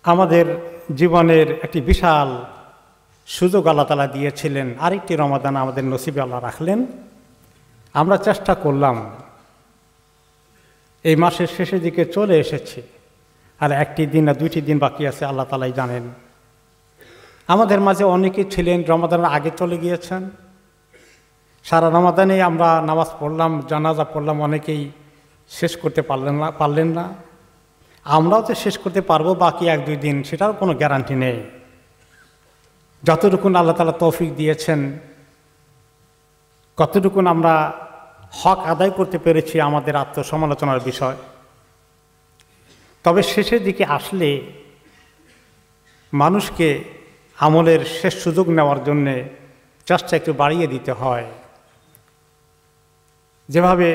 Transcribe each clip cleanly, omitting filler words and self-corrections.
আমাদের জীবনের একটি বিশাল সুযোগ আল্লাহ তাআলা দিয়েছিলেন, আরেকটি রমাদান আমাদের নসিবে আল্লাহ রাখলেন। আমরা চেষ্টা করলাম, এই মাসের শেষের দিকে চলে এসেছি, আর একটি দিন না দুইটি দিন বাকি আছে, আল্লাহ তাআলাই জানেন। আমাদের মাঝে অনেকেই ছিলেন রমাদানের আগে চলে গিয়েছেন। সারা রমাদানে আমরা নামাজ পড়লাম, জানাজা পড়লাম, অনেকেই শেষ করতে পারলেন না। আমরাও তো শেষ করতে পারবো বাকি এক দুই দিন, সেটার কোনো গ্যারান্টি নেই। যতটুকুন আল্লাহ তাআলা তৌফিক দিয়েছেন, কতটুকুন আমরা হক আদায় করতে পেরেছি আমাদের আত্মসমালোচনার বিষয়। তবে শেষের দিকে আসলে মানুষকে আমলের শেষ সুযোগ নেওয়ার জন্যে চেষ্টা একটু বাড়িয়ে দিতে হয়। যেভাবে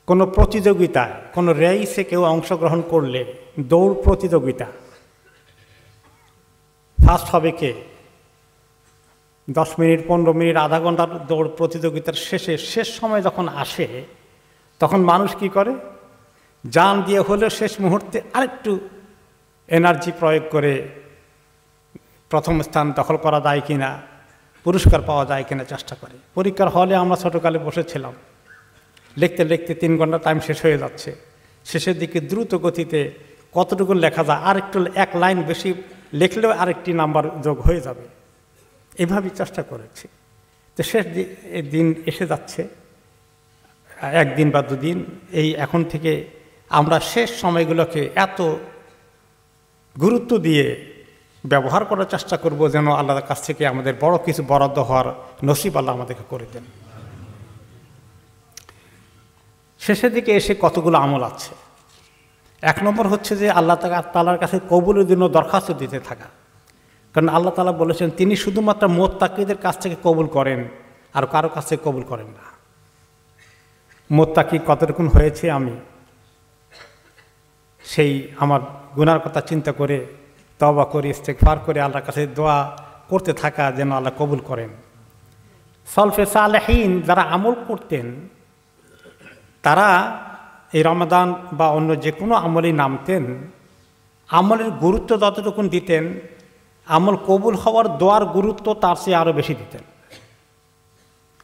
কোনো প্রতিযোগিতায়, কোনো রেইসে কেউ অংশগ্রহণ করলে, দৌড় প্রতিযোগিতা, ফার্স্ট হবে কে, 10 মিনিট, 15 মিনিট, আধা ঘন্টার দৌড় প্রতিযোগিতার শেষ সময় যখন আসে, তখন মানুষ কি করে, জান দিয়ে হলেও শেষ মুহূর্তে আরেকটু এনার্জি প্রয়োগ করে প্রথম স্থান দখল করা যায় কিনা, পুরস্কার পাওয়া যায় কিনা চেষ্টা করে। পরীক্ষার হলে আমরা ছোটোকালে বসেছিলাম, লিখতে লিখতে 3 ঘন্টা টাইম শেষ হয়ে যাচ্ছে। শেষের দিকে দ্রুত গতিতে কতটুকু লেখা যায়, আরেকটু এক লাইন বেশি লিখলেও আরেকটি নাম্বার যোগ হয়ে যাবে, এভাবেই চেষ্টা করেছি। তো শেষ দিন এসে যাচ্ছে, একদিন বা দুদিন। এই এখন থেকে আমরা শেষ সময়গুলোকে এত গুরুত্ব দিয়ে ব্যবহার করার চেষ্টা করব যেন আল্লাহর কাছ থেকে আমাদের বড় কিছু বরাদ্দ হওয়ার নসিব আল্লাহ আমাদেরকে করে দেন। শেষের দিকে এসে কতগুলো আমল আছে। 1 নম্বর হচ্ছে যে আল্লাহ তাআলার কাছে কবুলের জন্য দরখাস্ত দিতে থাকা। কারণ আল্লাহ তাআলা বলেছেন তিনি শুধুমাত্র মুত্তাকিদের কাছ থেকে কবুল করেন, আর কারো কাছ থেকে কবুল করেন না। মুত্তাকি কতটুকুন হয়েছে আমি, সেই আমার গুনার কথা চিন্তা করে তওবা করে ইস্তেগফার করে আল্লাহর কাছে দোয়া করতে থাকা যেন আল্লাহ কবুল করেন। সলফে সালেহীন যারা আমল করতেন, তারা এই রমাদান বা অন্য যে কোনো আমলেই নামতেন, আমলের গুরুত্ব যতটুকুন দিতেন, আমল কবুল হওয়ার দোয়ার গুরুত্ব তার চেয়ে আরও বেশি দিতেন।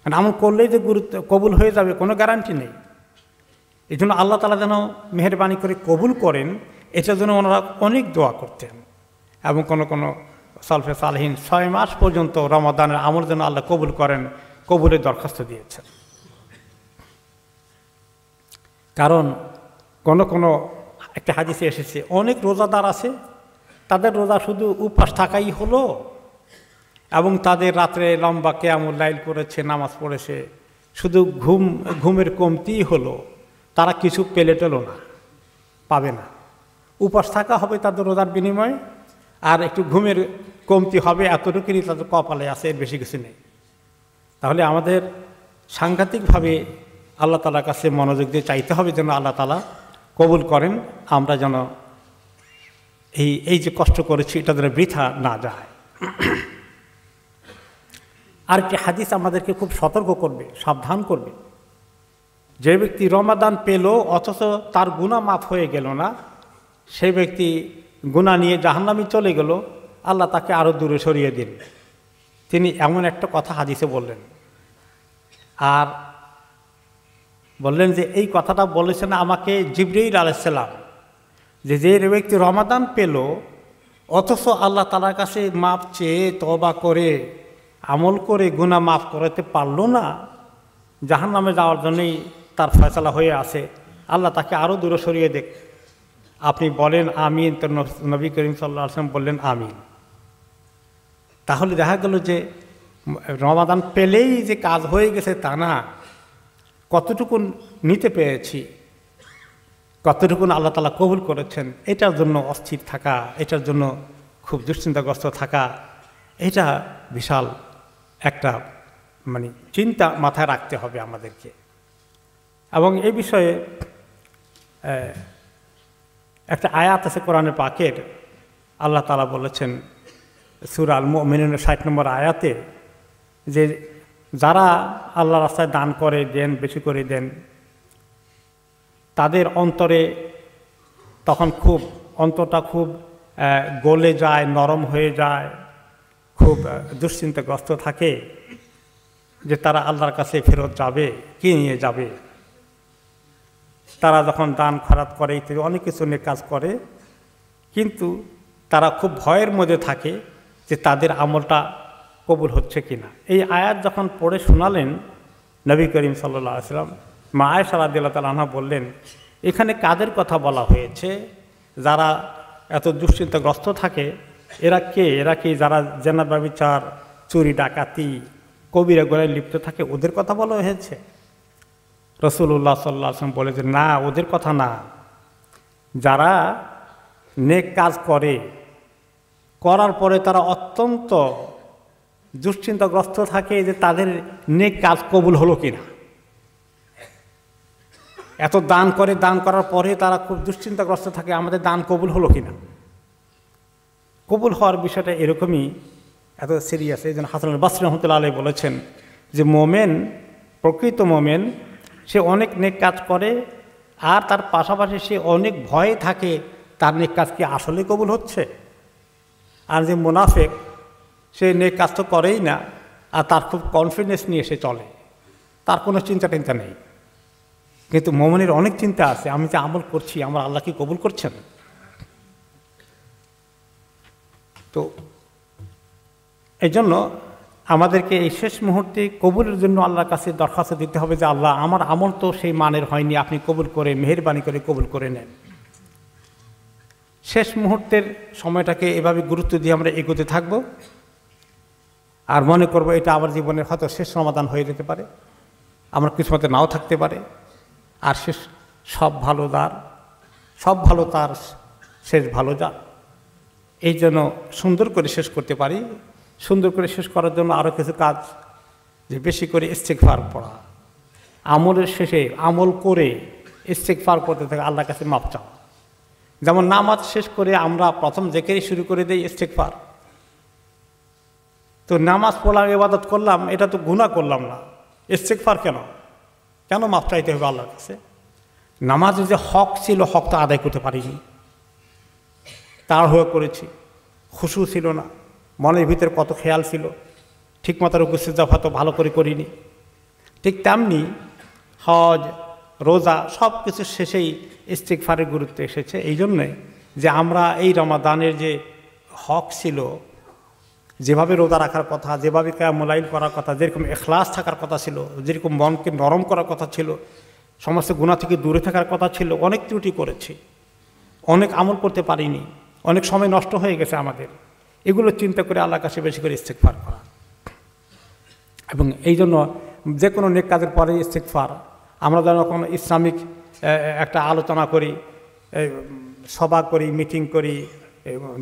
কারণ আমল করলেই যে কবুল হয়ে যাবে কোনো গ্যারান্টি নেই। এই জন্য আল্লাহ তাআলা যেন মেহেরবানি করে কবুল করেন, এটার জন্য ওনারা অনেক দোয়া করতেন। এবং কোনো সলফে সালেহীন 6 মাস পর্যন্ত রমাদানের আমল যেন আল্লাহ কবুল করেন, কবুলের দরখাস্ত দিয়েছেন। কারণ কোনো একটা হাদিসে এসেছে, অনেক রোজাদার আছে, তাদের রোজা শুধু উপবাস থাকাই হলো, এবং তাদের রাত্রে লম্বা কিয়ামুল লাইল করেছে, নামাজ পড়েছে, শুধু ঘুমের কমতিই হলো, তারা কিছু পেলে টেলো না, পাবে না। উপবাস থাকা হবে তাদের রোজার বিনিময়ে, আর একটু ঘুমের কমতি হবে, এতটুকুই তাদের কপালে আছে, এর বেশি কিছু নেই। তাহলে আমাদের সাংঘাতিকভাবে আল্লাহ তাআলার কাছে মনোযোগ দিয়ে চাইতে হবে যেন আল্লাহ তাআলা কবুল করেন, আমরা যেন এই যে কষ্ট করেছি এটা যেন বৃথা না যায়। আরেকটি হাদিস আমাদেরকে খুব সতর্ক করবে, সাবধান করবে। যে ব্যক্তি রমাদান পেল অথচ তার গুনাহ মাফ হয়ে গেল না, সেই ব্যক্তি গুনাহ নিয়ে জাহান্নামে চলে গেল, আল্লাহ তাকে আরও দূরে সরিয়ে দিন। তিনি এমন একটা কথা হাদিসে বললেন, আর বললেন যে এই কথাটা বলেছেন আমাকে জিবরাইল আলাইহিস সালাম, যে ব্যক্তি রমাদান পেল অথচ আল্লাহ তাআলার কাছে মাপ চেয়ে তওবা করে আমল করে গুনাহ মাফ করাতে পারল না, জাহান্নামে যাওয়ার জন্যই তার ফয়সালা হয়ে আছে, আল্লাহ তাকে আরও দূরে সরিয়ে দেখ। আপনি বলেন আমিন। তো নবী করিম সাল্লাল্লাহু আলাইহি ওয়াসাল্লাম বললেন আমিন। তাহলে দেখা গেল যে রমাদান পেলেই যে কাজ হয়ে গেছে তা না, কতটুকুন নিতে পেরেছি, কতটুকুন আল্লাহ তাআলা কবুল করেছেন, এটার জন্য অস্থির থাকা, এটার জন্য খুব দুশ্চিন্তাগ্রস্ত থাকা, এটা বিশাল একটা চিন্তা মাথায় রাখতে হবে আমাদেরকে। এবং এই বিষয়ে একটা আয়াত আছে কোরআনে পাকের, আল্লাহ তাআলা বলেছেন সূরা আল মুমিনুনের 60 নম্বর আয়াতে, যে যারা আল্লাহর রাস্তায় দান করে দেন, বেশি করে দেন, তাদের অন্তরে তখন খুব অন্তরটা খুব গলে যায়, নরম হয়ে যায়, খুব দুশ্চিন্তাগ্রস্ত থাকে যে তারা আল্লাহর কাছে ফেরত যাবে, কি নিয়ে যাবে। তারা যখন দান খয়রাত করে ইত্যাদি অনেক কিছু নিয়ে কাজ করে, কিন্তু তারা খুব ভয়ের মধ্যে থাকে যে তাদের আমলটা কবুল হচ্ছে কিনা। এই আয়াত যখন পড়ে শোনালেন নবী করিম সাল্লাল্লাহু আলাইহি ওয়াসাল্লাম, মা আয়েশা রাদিয়াল্লাহু তাআলা আনহা বললেন, এখানে কাদের কথা বলা হয়েছে? যারা এত দুশ্চিন্তাগ্রস্ত থাকে এরা কে? এরা কি যারা জেনা ব্যভিচার, চুরি ডাকাতি, কবিরা গুনাহে লিপ্ত থাকে, ওদের কথা বলা হয়েছে? রাসূলুল্লাহ সাল্লাল্লাহু আলাইহি ওয়াসাল্লাম বলেছেন, না, ওদের কথা না। যারা নেক কাজ করার পরে তারা অত্যন্ত দুশ্চিন্তাগ্রস্ত থাকে যে তাদের নেক কাজ কবুল হলো কিনা। এত দান করার পরে তারা খুব দুশ্চিন্তাগ্রস্ত থাকে, আমাদের দান কবুল হলো কিনা। কবুল হওয়ার বিষয়টা এরকমই, এত সিরিয়াস। এই জন্য হাসান আল বসরি রাহমাতুল্লাহ আলাইহি বলেছেন যে মোমেন, প্রকৃত মোমেন, সে অনেক নেক কাজ করে আর তার পাশাপাশি সে অনেক ভয়ে থাকে তার নেক কাজ কি আসলে কবুল হচ্ছে। আর যে মুনাফিক, সে নেক কাজ তো করেই না, আর তার খুব কনফিডেন্স নিয়ে সে চলে, তার কোনো চিন্তা নেই। কিন্তু মোমেনের অনেক চিন্তা আছে, আমি যে আমল করছি আমার আল্লাহ কি কবুল করছেন। তো এই জন্য আমাদেরকে এই শেষ মুহূর্তে কবুলের জন্য আল্লাহর কাছে দরখাস্ত দিতে হবে যে আল্লাহ, আমার আমল তো সেই মানের হয়নি, আপনি কবুল করে মেহেরবানি করে কবুল করে নেন। শেষ মুহূর্তের সময়টাকে এভাবে গুরুত্ব দিয়ে আমরা এগোতে থাকব, আর মনে করব এটা আমার জীবনের হয়তো শেষ সমাধান হয়ে যেতে পারে, আমার কিসমতে নাও থাকতে পারে। আর শেষ সব ভালো তার শেষ ভালো যার। এই জন্য সুন্দর করে শেষ করতে পারি। সুন্দর করে শেষ করার জন্য আরও কিছু কাজ, যে বেশি করে ইস্তেগফার পড়া, আমলের শেষে আমল করে ইস্তেগফার করতে থাকে, আল্লাহর কাছে মাপ চাওয়া। যেমন নামাজ শেষ করে আমরা প্রথম জিকির শুরু করে দেই ইস্তেগফার। তো নামাজ পড়লাম, ইবাদত করলাম, এটা তো গুনাহ করলাম না, ইস্তেগফার কেন মাপ চাইতে হবে আল্লাহর কাছে? নামাজের যে হক ছিল, হক তো আদায় করতে পারিনি, তাড়াহুড়ো করেছি, খুশু ছিল না, মনের ভিতরে কত খেয়াল ছিল, ঠিকমতো রুকু সিজদা হয়তো ভালো করে করিনি। ঠিক তেমনি হজ, রোজা সব কিছু শেষেই ইস্তেগফারের গুরুত্ব এসেছে। এই জন্যে যে আমরা এই রমাদানের যে হক ছিল, যেভাবে রোজা রাখার কথা, যেভাবে কিয়ামুল লাইল করার কথা, যেরকম ইখলাস থাকার কথা ছিল, যেরকম মনকে নরম করার কথা ছিল, সমস্ত গুনাহ থেকে দূরে থাকার কথা ছিল, অনেক ত্রুটি করেছি, অনেক আমল করতে পারিনি, অনেক সময় নষ্ট হয়ে গেছে আমাদের। এগুলো চিন্তা করে আল্লাহর কাছে বেশি করে ইস্তেগফার করা। এবং এই জন্য যে কোনো নেক কাজের পরে ইস্তেগফার। আমরা যখন ইসলামিক একটা আলোচনা করি, সভা করি, মিটিং করি,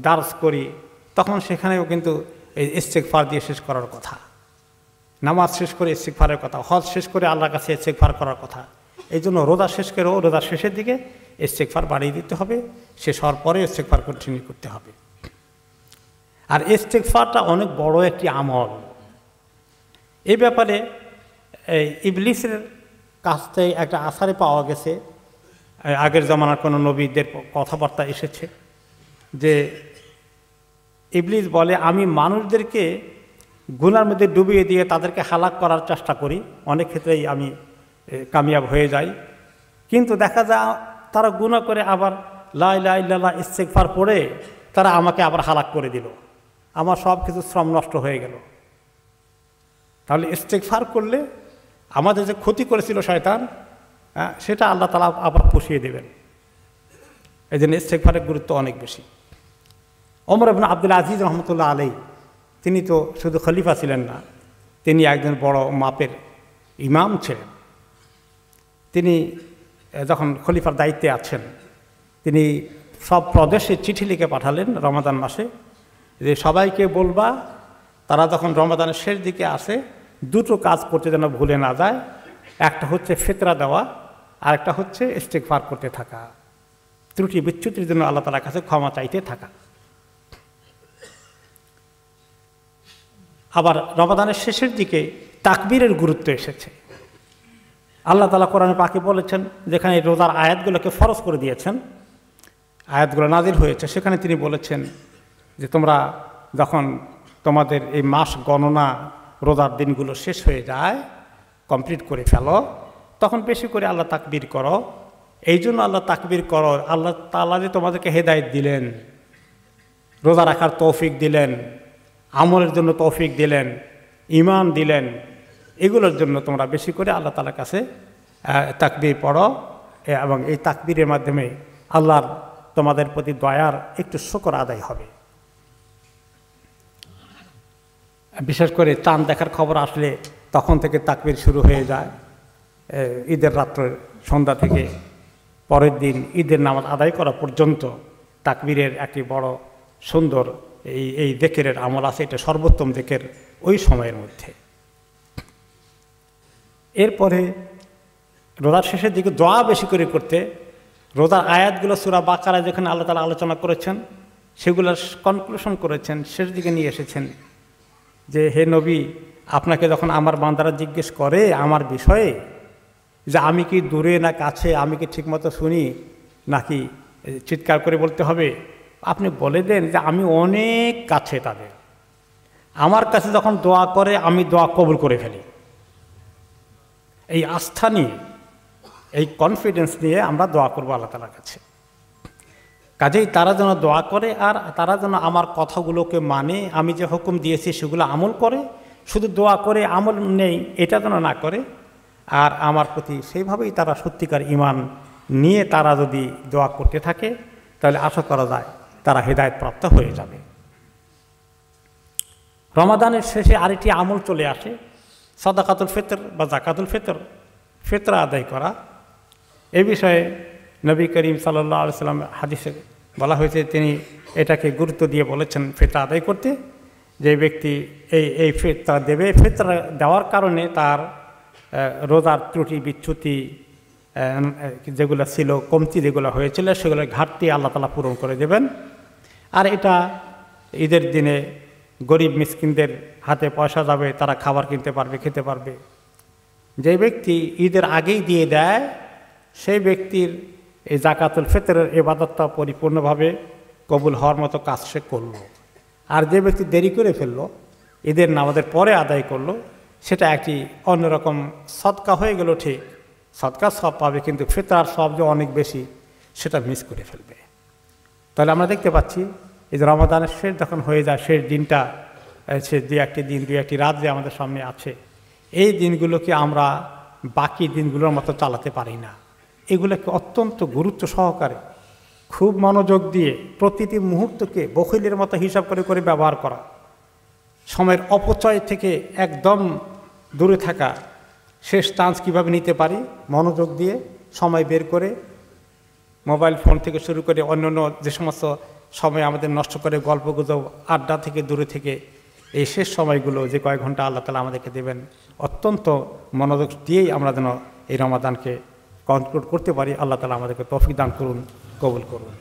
দার্স করি, তখন সেখানেও কিন্তু এই ইস্তেগফার দিয়ে শেষ করার কথা। নামাজ শেষ করে ইস্তেগফারের কথা, হজ শেষ করে আল্লাহর কাছে ইস্তেগফার করার কথা। এই জন্য রোজা শেষ করেও রোজার শেষের দিকে ইস্তেগফার বাড়িয়ে দিতে হবে, শেষ হওয়ার পরে ইস্তেগফার কন্টিনিউ করতে হবে। আর ইস্তেগফারটা অনেক বড় একটি আমল। এই ব্যাপারে ইবলিসের কাছ থেকে একটা আসারে পাওয়া গেছে, আগের জামানার কোনো নবীদের কথাবার্তা এসেছে যে ইবলিস বলে, আমি মানুষদেরকে গুনার মধ্যে ডুবিয়ে দিয়ে তাদেরকে হালাক করার চেষ্টা করি, অনেক ক্ষেত্রেই আমি কামিয়াব হয়ে যাই, কিন্তু দেখা যায় তারা গুনাহ করে আবার লা ইলাহা ইল্লাল্লাহ ইস্তেগফার পড়ে তারা আমাকে আবার হালাক করে দিল, আমার সব কিছু শ্রম নষ্ট হয়ে গেল। তাহলে ইস্তেগফার করলে আমাদের যে ক্ষতি করেছিল শয়তান, সেটা আল্লাহ তাআলা আবার পুষিয়ে দেবেন। এই জন্য ইস্তেগফারের গুরুত্ব অনেক বেশি। ওমর ইবনে আব্দুল আজিজ রহমতুল্লাহ আলাইহি, তিনি তো শুধু খলিফা ছিলেন না, তিনি একজন বড় মাপের ইমাম ছিলেন। তিনি যখন খলিফার দায়িত্বে আছেন, তিনি সব প্রদেশে চিঠি লিখে পাঠালেন রমাদান মাসে যে সবাইকে বলবা তারা যখন রমাদানের শেষ দিকে আসে দুটো কাজ করতে যেন ভুলে না যায়, একটা হচ্ছে ফিতরা দেওয়া, আর একটা হচ্ছে ইস্তেগফার করতে থাকা, ত্রুটি বিচ্যুতির জন্য আল্লাহ তাআলার কাছে ক্ষমা চাইতে থাকা। আবার রমাদানের শেষের দিকে তাকবীরের গুরুত্ব এসেছে। আল্লাহ তাআলা কোরআনে পাকে বলেছেন, যেখানে রোজার আয়াতগুলোকে ফরজ করে দিয়েছেন, আয়াতগুলো নাজিল হয়েছে, সেখানে তিনি বলেছেন যে তোমরা যখন তোমাদের এই মাস গণনা রোজার দিনগুলো শেষ হয়ে যায়, কমপ্লিট করে ফেলো, তখন বেশি করে আল্লাহ তাকবীর করো। এই জন্য আল্লাহ তাকবীর করো, আল্লাহ তাআলা যে তোমাদেরকে হেদায়েত দিলেন, রোজা রাখার তৌফিক দিলেন, আমলের জন্য তৌফিক দিলেন, ঈমান দিলেন, এগুলোর জন্য তোমরা বেশি করে আল্লাহ তাআলার কাছে তাকবীর পড়ো, এবং এই তাকবীরের মাধ্যমে আল্লাহর তোমাদের প্রতি দয়ার একটু শুকর আদায় হবে। বিশেষ করে চাঁদ দেখার খবর আসলে তখন থেকে তাকবীর শুরু হয়ে যায়। ঈদের রাত্রে সন্ধ্যা থেকে পরের দিন ঈদের নামাজ আদায় করা পর্যন্ত তাকবীরের একটি বড় সুন্দর এই যিকিরের আমল আছে। এটা সর্বোত্তম যিকির ওই সময়ের মধ্যে। এরপরে রোজার শেষের দিকে দোয়া বেশি করে করতে, রোজার আয়াতগুলো সূরা বাকারায় যেখানে আল্লাহ তাআলা আলোচনা করেছেন, সেগুলোর কনক্লুশন করেছেন, শেষ দিকে নিয়ে এসেছেন যে হে নবী, আপনাকে যখন আমার বান্দারা জিজ্ঞেস করে আমার বিষয়ে, যে আমি কি দূরে না কাছে, আমি কি ঠিকমতো শুনি নাকি চিৎকার করে বলতে হবে, আপনি বলে দেন যে আমি অনেক কাছে তাদের, আমার কাছে যখন দোয়া করে আমি দোয়া কবুল করে ফেলি। এই আস্থা নিয়ে, এই কনফিডেন্স নিয়ে আমরা দোয়া করবো আল্লাহ তাআলার কাছে। কাজেই তারা যেন দোয়া করে, আর তারা যেন আমার কথাগুলোকে মানে, আমি যে হুকুম দিয়েছি সেগুলো আমল করে। শুধু দোয়া করে আমল নেই এটা যেন না করে, আর আমার প্রতি সেইভাবেই তারা সত্যিকার ঈমান নিয়ে তারা যদি দোয়া করতে থাকে, তাহলে আশা করা যায় তারা হেদায়েত প্রাপ্ত হয়ে যাবে। রমাদানের শেষে আরেকটি আমল চলে আসে, সাদাকাতুল ফিতর বা যাকাতুল ফিতর, ফিতরা আদায় করা। এই বিষয়ে নবী করিম সাল্লাল্লাহু আলাইহি ওয়াসাল্লাম হাদিসে বলা হয়েছে, তিনি এটাকে গুরুত্ব দিয়ে বলেছেন ফিতরা আদায় করতে। যে ব্যক্তি এই ফিতরা দেবে, ফিতরা দেওয়ার কারণে তার রোজার ত্রুটি বিচ্যুতি যেগুলো ছিল, কমতি যেগুলো হয়েছিল, সেগুলোর ঘাটতি আল্লাহ তাআলা পূরণ করে দেবেন। আর এটা ঈদের দিনে গরিব মিসকিনদের হাতে পয়সা যাবে, তারা খাবার কিনতে পারবে, খেতে পারবে। যে ব্যক্তি ঈদের আগেই দিয়ে দেয়, সেই ব্যক্তির এই যাকাতুল ফিতরের ইবাদতটা পরিপূর্ণভাবে কবুল হওয়ার মতো কাজ সে করল। আর যে ব্যক্তি দেরি করে ফেলল, ঈদের নামাজের পরে আদায় করলো, সেটা একটি অন্যরকম সদকা হয়ে গেল। ঠিক সদকা সব পাবে, কিন্তু ফিতরার সব যে অনেক বেশি, সেটা মিস করে ফেলবে। তাহলে আমরা দেখতে পাচ্ছি এই যে রমাদানের শেষ যখন হয়ে যায়, শেষ দিনটা, সে দু একটি দিন, দু একটি রাত যে আমাদের সামনে আছে, এই দিনগুলোকে আমরা বাকি দিনগুলোর মতো চালাতে পারি না। এগুলোকে অত্যন্ত গুরুত্ব সহকারে, খুব মনোযোগ দিয়ে প্রতিটি মুহূর্তকে বখিলের মতো হিসাব করে করে ব্যবহার করা, সময়ের অপচয় থেকে একদম দূরে থাকা, শেষ চান্স কীভাবে নিতে পারি, মনোযোগ দিয়ে সময় বের করে, মোবাইল ফোন থেকে শুরু করে অন্যান্য যে সমস্ত সময় আমাদের নষ্ট করে গল্পগুজব আড্ডা থেকে দূরে থেকে, এই শেষ সময়গুলো যে কয়েক ঘন্টা আল্লাহ তাআলা আমাদেরকে দেবেন, অত্যন্ত মনোযোগ দিয়েই আমরা যেন এই রমাদানকে কন্ট্রোল করতে পারি। আল্লাহ তাআলা আমাদেরকে তৌফিক দান করুন, কবুল করুন।